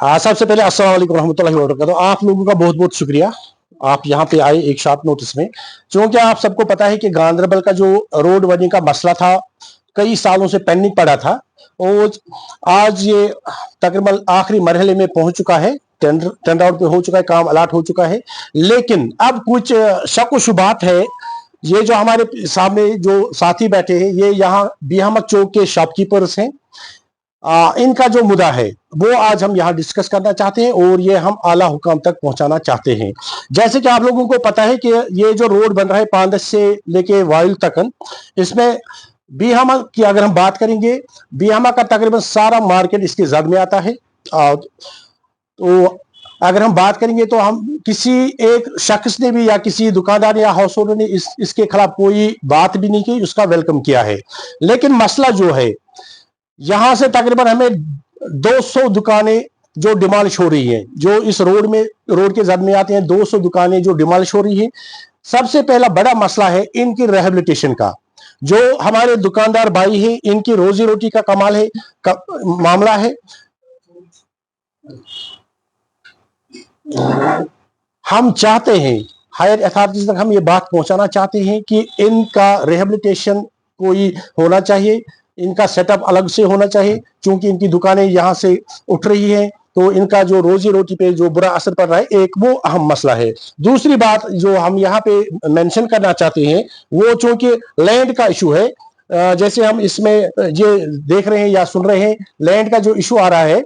सबसे पहले अस्सलाम वालेकुम रहमतुल्लाहि व बरकातहू। आप लोगों का बहुत बहुत शुक्रिया, आप यहाँ पे आए एक शॉर्ट नोटिस में। क्योंकि आप सबको पता है कि गांधरबल का जो रोड बनिंग का मसला था कई सालों से पेंडिंग पड़ा था, और आज ये तकरीबन आखिरी मरहले में पहुंच चुका है। टेंडर आउट पे हो चुका है, काम अलाट हो चुका है। लेकिन अब कुछ शक व शुबात है। ये जो हमारे सामने जो साथी बैठे हैं, ये यहाँ बिहामक चौक के शॉपकीपर्स हैं। इनका जो मुद्दा है वो आज हम यहाँ डिस्कस करना चाहते हैं और ये हम आला हुकाम तक पहुंचाना चाहते हैं। जैसे कि आप लोगों को पता है कि ये जो रोड बन रहा है पांदस से लेके वाइल तक, इसमें बिहामा की अगर हम बात करेंगे, बिहामा का तकरीबन सारा मार्केट इसके जद में आता है। तो अगर हम बात करेंगे तो हम किसी एक शख्स ने भी या किसी दुकानदार या हाउस होल्डर ने इसके खिलाफ कोई बात भी नहीं की, उसका वेलकम किया है। लेकिन मसला जो है, यहां से तकरीबन हमें 200 दुकानें जो डिमॉलिश हो रही हैं, जो इस रोड के जद में आते हैं, 200 दुकानें जो डिमॉलिश हो रही हैं। सबसे पहला बड़ा मसला है इनकी रिहेबिलिटेशन का। जो हमारे दुकानदार भाई हैं, इनकी रोजी रोटी का कमाल है मामला है। हम चाहते हैं हायर अथॉरिटीज तक हम ये बात पहुंचाना चाहते हैं कि इनका रिहेबिलिटेशन कोई होना चाहिए, इनका सेटअप अलग से होना चाहिए। क्योंकि इनकी दुकानें यहां से उठ रही हैं, तो इनका जो रोजी रोटी पे जो बुरा असर पड़ रहा है, एक वो अहम मसला है। दूसरी बात जो हम यहाँ पे मेंशन करना चाहते हैं, वो चूंकि लैंड का इशू है। जैसे हम इसमें ये देख रहे हैं या सुन रहे हैं, लैंड का जो इशू आ रहा है,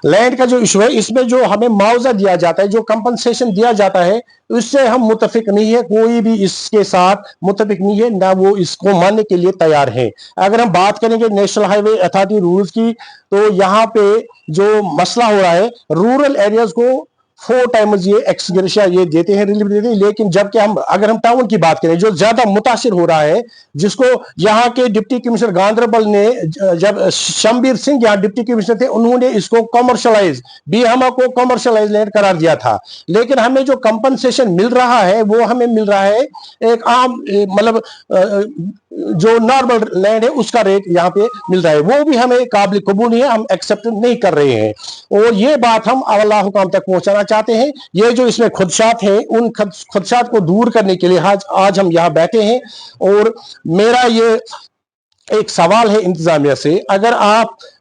लैंड का जो इशू है, इसमें जो हमें मुआवजा दिया जाता है, जो कंपनसेशन दिया जाता है, उससे हम मुतफिक नहीं है। कोई भी इसके साथ मुतफिक नहीं है, ना वो इसको मानने के लिए तैयार है। अगर हम बात करेंगे नेशनल हाईवे अथॉरिटी रूल्स की, तो यहाँ पे जो मसला हो रहा है, रूरल एरियाज को 4 टाइम्स ये एक्सग्रेशिया ये देते हैं, रिलीफ देते हैं। लेकिन जबकि अगर हम टाउन की बात करें, जो ज्यादा मुतासिर हो रहा है, जिसको यहाँ के डिप्टी कमिश्नर गांधरबल ने, जब शमबीर सिंह यहाँ डिप्टी कमिश्नर थे, उन्होंने इसको कमर्शलाइज, बिहामा को कमर्शलाइज लैंड करार दिया था। लेकिन हमें जो कंपनसेशन मिल रहा है, वो हमें मिल रहा है एक आम, मतलब जो नॉर्मल लैंड है उसका रेट यहाँ पे मिल रहा है। वो भी हमें काबिल कबूल नहीं है, हम एक्सेप्ट नहीं कर रहे हैं। और ये बात हम आला हुकाम तक पहुंचाना चाहते हैं। ये जो इसमें खुदशात है, उन खुदशात को दूर करने के लिए आज हम यहाँ बैठे हैं। और मेरा ये एक सवाल है इंतजामिया से, अगर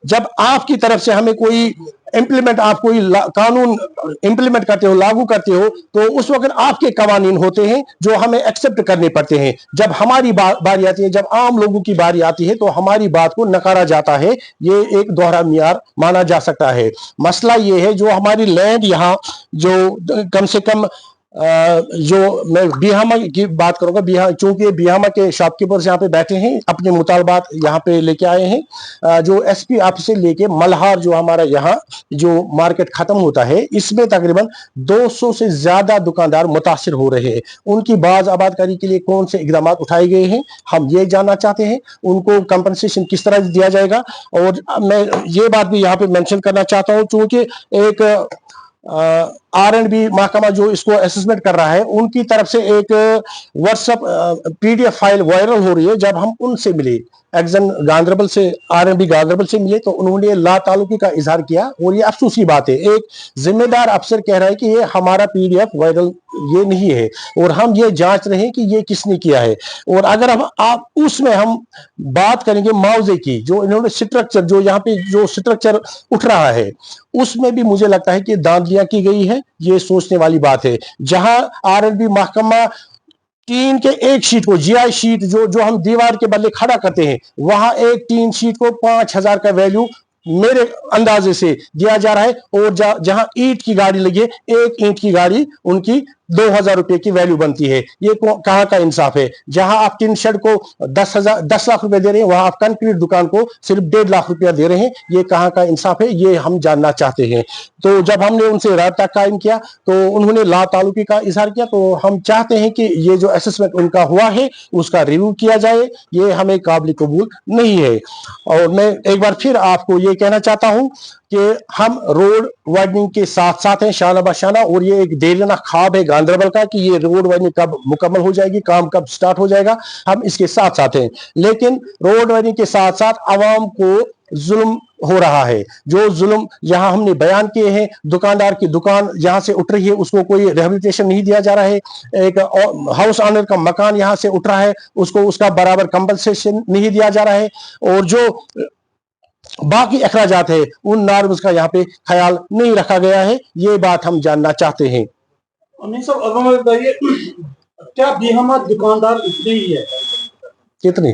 जब आपकी तरफ से हमें कोई आप कोई कानून इंप्लीमेंट करते हो, लागू करते हो, तो उस वक्त आपके कवानीन होते हैं जो हमें एक्सेप्ट करने पड़ते हैं। जब हमारी बारी आती है, जब आम लोगों की बारी आती है, तो हमारी बात को नकारा जाता है। ये एक दोहरा मियार माना जा सकता है। मसला ये है, जो हमारी लैंड यहाँ जो कम से कम जो मैं बिहामा की बात करूंगा, चूंकि बिहामा के शॉपकीपर्स यहाँ पे बैठे हैं, अपने मुतालबात यहाँ पे लेके आए हैं। जो एसपी ऑफिस से लेके मल्हार, जो हमारा यहाँ जो मार्केट खत्म होता है, इसमें तकरीबन 200 से ज्यादा दुकानदार मुतासिर हो रहे हैं। उनकी बाज आबादकारी के लिए कौन से इकदाम उठाए गए हैं, हम ये जानना चाहते हैं। उनको कंपनसेशन किस तरह दिया जाएगा। और मैं ये बात भी यहाँ पे मेंशन करना चाहता हूँ, चूंकि एक R&B महकमा जो इसको असेसमेंट कर रहा है, उनकी तरफ से एक व्हाट्सएप PDF फाइल वायरल हो रही है। जब हम उनसे मिले, एक्जन गांधरबल से, R&B गांधरबल से मिले, तो उन्होंने ला ताल्लुकी का इजहार किया। और ये अफसोस की बात है, एक जिम्मेदार अफसर कह रहा है कि ये हमारा PDF वायरल ये नहीं है, और हम ये जांच रहे हैं कि ये किसने किया है। और अगर आप उसमें हम बात करेंगे मुआवजे की, जो इन्होंने स्ट्रक्चर, जो यहाँ पे जो स्ट्रक्चर उठ रहा है, उसमें भी मुझे लगता है कि धांधलियां की गई है। ये सोचने वाली बात है। जहां R&B महकमा टीन के एक शीट को, GI शीट जो हम दीवार के बदले खड़ा करते हैं, वहां एक टीन शीट को 5000 का वैल्यू मेरे अंदाजे से दिया जा रहा है। और जहां ईंट की गाड़ी लगी है, एक ईंट की गाड़ी उनकी 2000 रुपए की वैल्यू बनती है। ये कहां का इंसाफ है। जहां आप टिन शेड को 10 लाख रुपए दे रहे हैं, वहां आप कंक्रीट दुकान को सिर्फ 1.5 लाख रुपया दे रहे हैं। ये कहां का इंसाफ है, ये हम जानना चाहते हैं। तो जब हमने उनसे राब्ता कायम किया, तो उन्होंने ला ताल्लुकी का इजहार किया। तो हम चाहते हैं कि ये जो असेसमेंट उनका हुआ है, उसका रिव्यू किया जाए। ये हमें काबिल कबूल नहीं है। और मैं एक बार फिर आपको ये कहना चाहता हूं कि हम रोड वाइडनिंग के साथ साथ है शाना बशाना, और ये एक देरीना ख्वाब है गांधरबल का कि ये रोड वाइडनिंग कब मुकम्मल हो जाएगी, काम कब स्टार्ट हो जाएगा, हम इसके साथ साथ हैं। लेकिन रोड वाइडनिंग के साथ साथ आवाम को जुल्म हो रहा है। जो जुल्म यहाँ हमने बयान किए हैं, दुकानदार की दुकान यहाँ से उठ रही है, उसको कोई रिहेबिलिटेशन नहीं दिया जा रहा है। एक हाउस ऑनर का मकान यहाँ से उठ रहा है, उसको उसका बराबर कंपनसेशन नहीं दिया जा रहा है, और जो बाकी अखराजात है उन नॉर्म्स का यहाँ पे ख्याल नहीं रखा गया है। ये बात हम जानना चाहते हैं। नहीं सर, अब हमें बताइए, क्या बेहमत दुकानदार इतने ही है? कितने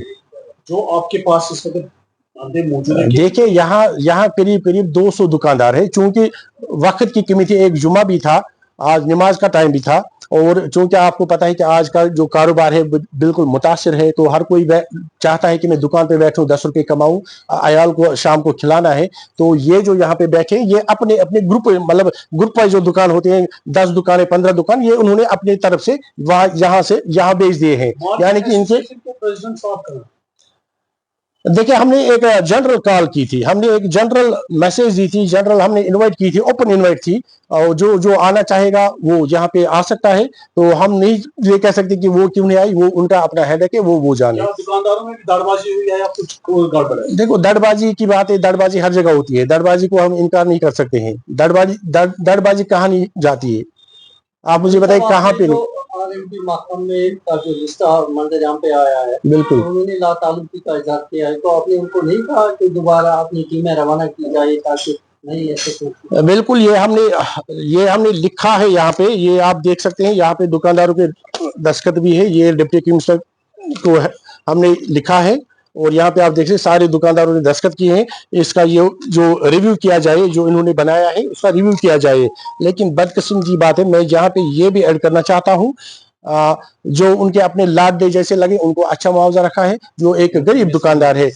जो आपके पास इस वक्त मौजूद है? देखिए, यहाँ करीब करीब 200 दुकानदार है। चूंकि वक्त की कमी थी, एक जुमा भी था, आज नमाज का टाइम भी था, और चूंकि आपको पता है कि आज का जो कारोबार है बिल्कुल मुतासिर है, तो हर कोई चाहता है कि मैं दुकान पे बैठूं, 10 रुपए कमाऊं, अयाल को शाम को खिलाना है। तो ये जो यहाँ पे बैठे, ये अपने अपने ग्रुप, मतलब ग्रुप वाइज जो दुकान होते हैं, 10 दुकानें 15 दुकान, ये उन्होंने अपनी तरफ से वहां यहाँ से यहाँ बेच दिए हैं। यानी कि इनसे देखिए, हमने एक जनरल कॉल की थी, हमने एक जनरल मैसेज दी थी, जनरल हमने इनवाइट की थी, ओपन इनवाइट थी, और जो जो आना चाहेगा वो यहाँ पे आ सकता है। तो हम नहीं ये कह सकते कि वो क्यों नहीं आई, वो उनका अपना हेडेक है, वो जाने। दुकानदारों में दरबाजी हुई है या कुछ गड़बड़ है? देखो, दरबाजी की बात है, दरबाजी हर जगह होती है, दरबाजी को हम इनकार नहीं कर सकते हैं। दरबाजी कहाँ नहीं जाती है, आप मुझे बताइए कहाँ पे नहीं। का जो रिश्ता मंजर पे आया है, बिल्कुल, उन्होंने लाताल्लुकी का इजहार किया है, तो आपने उनको नहीं कहा कि दोबारा अपनी टीमें रवाना की जाए ताकि नहीं ऐसे? बिल्कुल, ये हमने लिखा है यहाँ पे, ये आप देख सकते हैं, यहाँ पे दुकानदारों के दस्तखत भी है, ये डिप्टी कमिश्नर को हमने लिखा है, और यहाँ पे आप देख सकते सारे दुकानदारों ने दस्तखत किए हैं। इसका ये जो रिव्यू किया जाए, जो इन्होंने बनाया है उसका रिव्यू किया जाए। लेकिन बदकिस्मती की बात है, मैं यहाँ पे ये भी ऐड करना चाहता हूँ, जो उनके अपने लाड दे जैसे लगे, उनको अच्छा मुआवजा रखा है। जो एक गरीब दुकानदार है,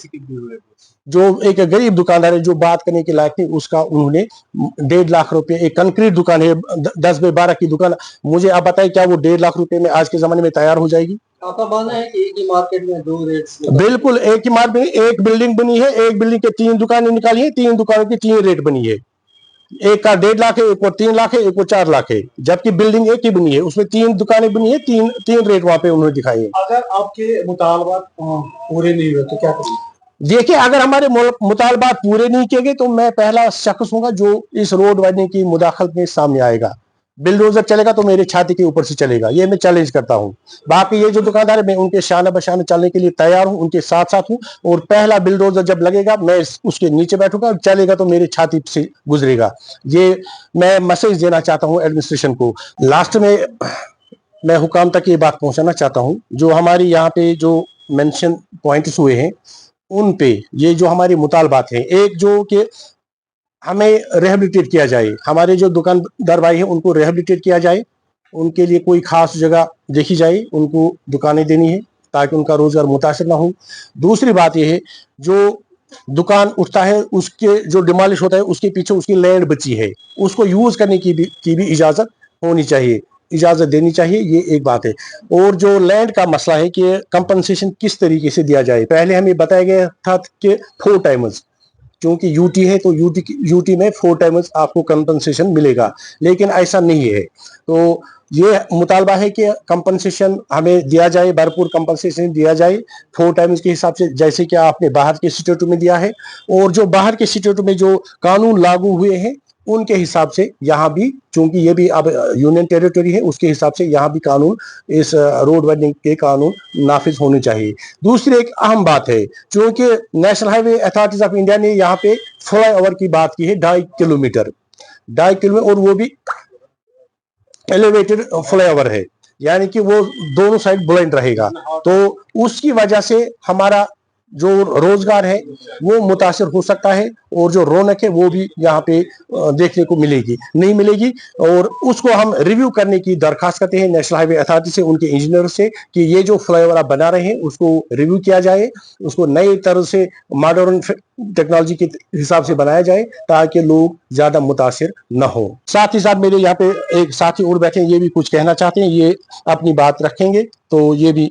जो बात करने के लायक थी, उसका उन्होंने 1.5 लाख रुपए, एक कंक्रीट दुकान है 10 बाय 12 की दुकान, मुझे आप बताइए क्या वो 1.5 लाख रुपए में आज के जमाने में तैयार हो जाएगी? आपका मानना है कि एक ही मार्केट में 2 रेट्स? बिल्कुल, एक ही मार्केट में एक बिल्डिंग बनी है, एक बिल्डिंग के 3 दुकानें निकाली है, 3 दुकानों की 3 रेट बनी है। एक का 1.5 लाख है, एक को 3 लाख है, एक को 4 लाख है, जबकि बिल्डिंग एक ही बनी है, उसमें 3 दुकानें बनी है, 3 रेट वहां पे उन्होंने दिखाई है। अगर आपके मुतालबात पूरे नहीं हुए तो क्या करेंगे? देखिए, अगर हमारे मुतालबात पूरे नहीं किए गए, तो मैं पहला शख्स हूँ जो इस रोड वाइडनिंग की मुदाखलत में सामने आएगा। बिलडोजर चलेगा तो मेरे छाती के ऊपर से चलेगा, ये मैं चैलेंज करता हूँ। बाकी ये जो दुकानदार है, मैं उनके शाना बशाना चलने के लिए तैयार हूँ, उनके साथ साथ हूँ, और पहला बिलडोजर जब लगेगा मैं उसके नीचे बैठूंगा, चलेगा तो मेरे छाती से गुजरेगा। ये मैं मैसेज देना चाहता हूँ एडमिनिस्ट्रेशन को। लास्ट में मैं हुकाम तक ये बात पहुंचाना चाहता हूँ, जो हमारी यहाँ पे जो मेंशन पॉइंट्स हुए हैं, उन पे ये जो हमारे मुतालबात हैं, एक जो कि हमें रिहेबिलिटेट किया जाए, हमारे जो दुकानदार भाई हैं उनको रिहेबिलिटेट किया जाए, उनके लिए कोई खास जगह देखी जाए, उनको दुकानें देनी है ताकि उनका रोजगार मुतासर ना हो। दूसरी बात यह है, जो दुकान उठता है उसके जो डिमोलिश होता है, उसके पीछे उसकी लैंड बची है, उसको यूज करने की भी इजाजत होनी चाहिए, इजाजत देनी चाहिए, ये एक बात है। और जो लैंड का मसला है कि कंपनसेशन किस तरीके से दिया जाए, पहले हमें बताया गया था कि 4 टाइम्स, क्योंकि यूटी है तो यूटी में 4 टाइम्स आपको कंपनसेशन मिलेगा, लेकिन ऐसा नहीं है। तो ये मुतालबा है कि कंपनसेशन हमें दिया जाए, भरपूर कंपनसेशन दिया जाए 4 टाइम्स के हिसाब से, जैसे कि आपने बाहर के स्टेटों में दिया है, और जो बाहर के स्टेटों में जो कानून लागू हुए हैं उनके हिसाब से यहाँ भी, चूंकि ये भी अब यूनियन टेरिटरी है, उसके हिसाब से यहाँ भी कानून, इस रोड वाइडनिंग के कानून नाफिज होने चाहिए। दूसरी एक अहम बात है, चूंकि national highway authorities of India ने यहाँ पे फ्लाई ओवर की बात की है 2.5 किलोमीटर, और वो भी एलिवेटेड फ्लाई ओवर है, यानी कि वो दोनों साइड बुलंद रहेगा, तो उसकी वजह से हमारा जो रोजगार है वो मुतासर हो सकता है, और जो रौनक है वो भी यहाँ पे देखने को नहीं मिलेगी। और उसको हम रिव्यू करने की दरखास्त करते हैं नेशनल हाईवे अथॉरिटी से, उनके इंजीनियर से, कि ये जो फ्लाईओवर आप बना रहे हैं उसको रिव्यू किया जाए, उसको नई तरह से मॉडर्न टेक्नोलॉजी के हिसाब से बनाया जाए, ताकि लोग ज्यादा मुतासर न हो। साथ ही साथ मेरे यहाँ पे एक साथी और बैठे हैं, ये भी कुछ कहना चाहते हैं, ये अपनी बात रखेंगे, तो ये भी।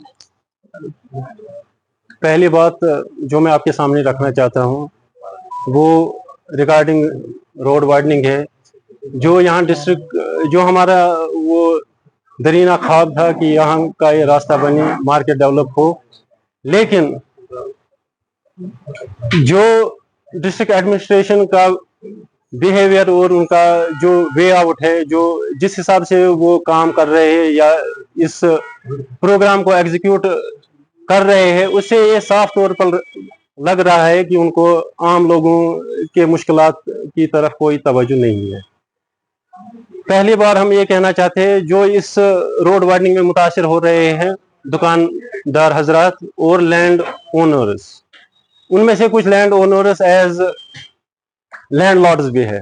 पहली बात जो मैं आपके सामने रखना चाहता हूँ वो रिगार्डिंग रोड वाइडनिंग है। जो यहाँ डिस्ट्रिक्ट, जो हमारा वो दरीना ख्वाब था कि यहाँ का ये रास्ता बने, मार्केट डेवलप हो, लेकिन जो डिस्ट्रिक्ट एडमिनिस्ट्रेशन का बिहेवियर और उनका जो वे आउट है, जो जिस हिसाब से वो काम कर रहे हैं या इस प्रोग्राम को एग्जीक्यूट कर रहे हैं, उससे ये साफ तौर पर लग रहा है कि उनको आम लोगों के मुश्किलात की तरफ कोई तवज्जो नहीं है। पहली बार हम ये कहना चाहते हैं, जो इस रोड वाइडनिंग में मुतासिर हो रहे हैं दुकानदार हजरात और लैंड ओनर्स, उनमें से कुछ land owners as land lords भी है।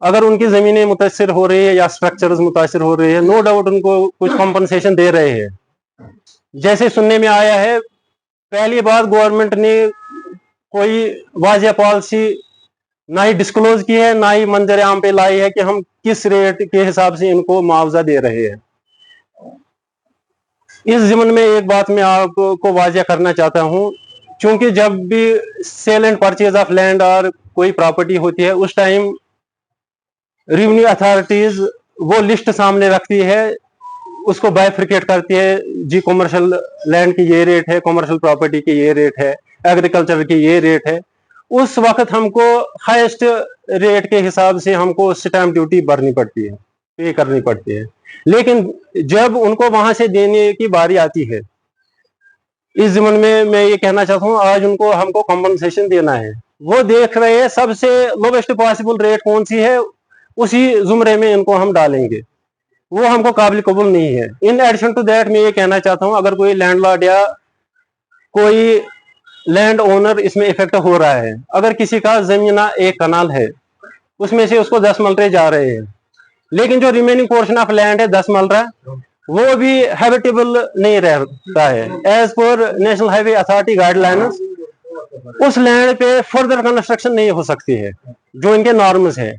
अगर उनकी जमीनें मुतासिर हो रही है या स्ट्रक्चर्स मुतासिर हो रहे हैं, नो डाउट उनको कुछ कॉम्पनसेशन दे रहे हैं। जैसे सुनने में आया है, पहली बार गवर्नमेंट ने कोई वाज़ेह पॉलिसी ना ही डिस्क्लोज की है, ना ही मंजर आम पे लाई है कि हम किस रेट के हिसाब से इनको मुआवजा दे रहे हैं। इस ज़िम्न में एक बात मैं आपको वाज़ेह करना चाहता हूँ, क्योंकि जब भी sale and purchase of land और कोई प्रॉपर्टी होती है, उस टाइम रेवेन्यू अथॉरिटीज वो लिस्ट सामने रखती है, उसको बाइफरकेट करती है, जी कमर्शियल लैंड की ये रेट है, कमर्शियल प्रॉपर्टी की ये रेट है, एग्रीकल्चर की ये रेट है। उस वक्त हमको हाईएस्ट रेट के हिसाब से हमको स्टैंप ड्यूटी भरनी पड़ती है, पे करनी पड़ती है। लेकिन जब उनको वहां से देने की बारी आती है, इस ज़िम्न में मैं ये कहना चाहता हूँ, आज उनको हमको कॉम्पनसेशन देना है। वो देख रहे हैं सबसे लोवेस्ट पॉसिबल रेट कौन सी है, उसी जुमरे में इनको हम डालेंगे, वो हमको काबिल कबूल नहीं है। इन एडिशन टू दैट मैं ये कहना चाहता हूँ, अगर कोई लैंडलॉर्ड या कोई लैंड ओनर इसमें इफेक्ट हो रहा है, अगर किसी का जमीन एक कनाल है, उसमें से उसको 10 मलरे जा रहे हैं, लेकिन जो रिमेनिंग पोर्शन ऑफ लैंड है 10 मलरा, वो भी हैबिटेबल नहीं रहता है। एज पर नेशनल हाईवे अथॉरिटी गाइडलाइंस, उस लैंड पे फर्दर कंस्ट्रक्शन नहीं हो सकती है, जो इनके नॉर्म्स है।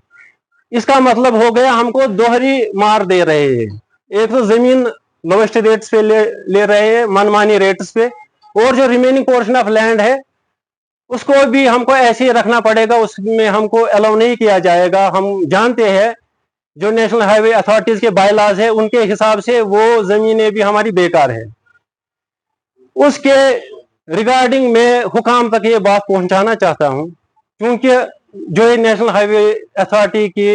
इसका मतलब हो गया हमको दोहरी मार दे रहे हैं। एक तो जमीन लोवेस्ट रेट्स पे ले रहे हैं, मनमानी रेट्स पे, और जो रिमेनिंग पोर्शन ऑफ लैंड है उसको भी हमको ऐसे ही रखना पड़ेगा, उसमें हमको अलाउ नहीं किया जाएगा। हम जानते हैं जो नेशनल हाईवे अथॉरिटीज के बायलॉज है, उनके हिसाब से वो जमीनें भी हमारी बेकार है। उसके रिगार्डिंग मैं हुकाम तक ये बात पहुंचाना चाहता हूं, क्योंकि जो ये नेशनल हाईवे अथॉरिटी की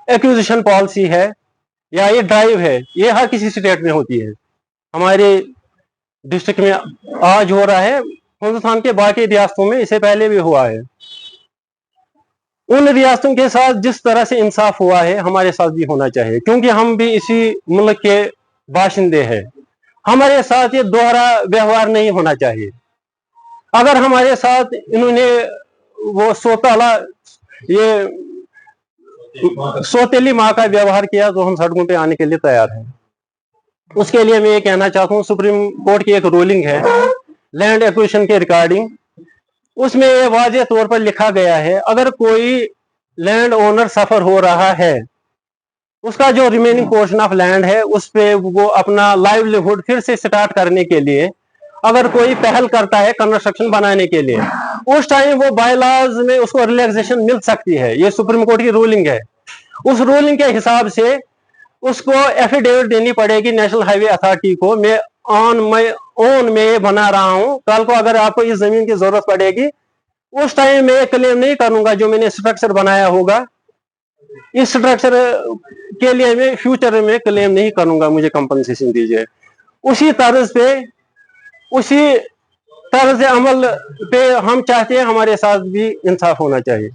एक्विजिशन पॉलिसी है या ये ड्राइव है, ये हर किसी स्टेट में होती है। हमारे डिस्ट्रिक्ट में आज हो रहा है, हिंदुस्तान के बाकी रियासतों में इससे पहले भी हुआ है। उन रियासतों के साथ जिस तरह से इंसाफ हुआ है, हमारे साथ भी होना चाहिए, क्योंकि हम भी इसी मुल्क के बाशिंदे हैं। हमारे साथ ये दोहरा व्यवहार नहीं होना चाहिए। अगर हमारे साथ इन्होंने वो सौतेली माँ का व्यवहार किया, तो हम सड़कों पे आने के लिए तैयार हैं। उसके लिए मैं ये कहना चाहता हूँ, सुप्रीम कोर्ट की एक रूलिंग है लैंड एक्विजिशन के रिगार्डिंग, उसमें ये वाज़ेह तौर पर लिखा गया है, अगर कोई लैंड ओनर सफर हो रहा है, उसका जो रिमेनिंग पोर्शन ऑफ लैंड है उस पे वो अपना लाइवलीहुड फिर से स्टार्ट करने के लिए अगर कोई पहल करता है कंस्ट्रक्शन बनाने के लिए, उस टाइम वो बायलॉज में उसको रिलैक्सेशन मिल सकती है। ये सुप्रीम कोर्ट की रूलिंग है। उस रूलिंग के हिसाब से उसको एफिडेविट देनी पड़ेगी नेशनल हाईवे अथॉरिटी को, मैं ओन में बना रहा हूं, कल को अगर आपको इस जमीन की जरूरत पड़ेगी, उस टाइम मैं क्लेम नहीं करूंगा जो मैंने स्ट्रक्चर बनाया होगा, इस स्ट्रक्चर के लिए मैं फ्यूचर में क्लेम नहीं करूंगा, मुझे कंपनसेशन दीजिए। उसी तरज अमल पे हम चाहते हैं हमारे साथ भी इंसाफ होना चाहिए।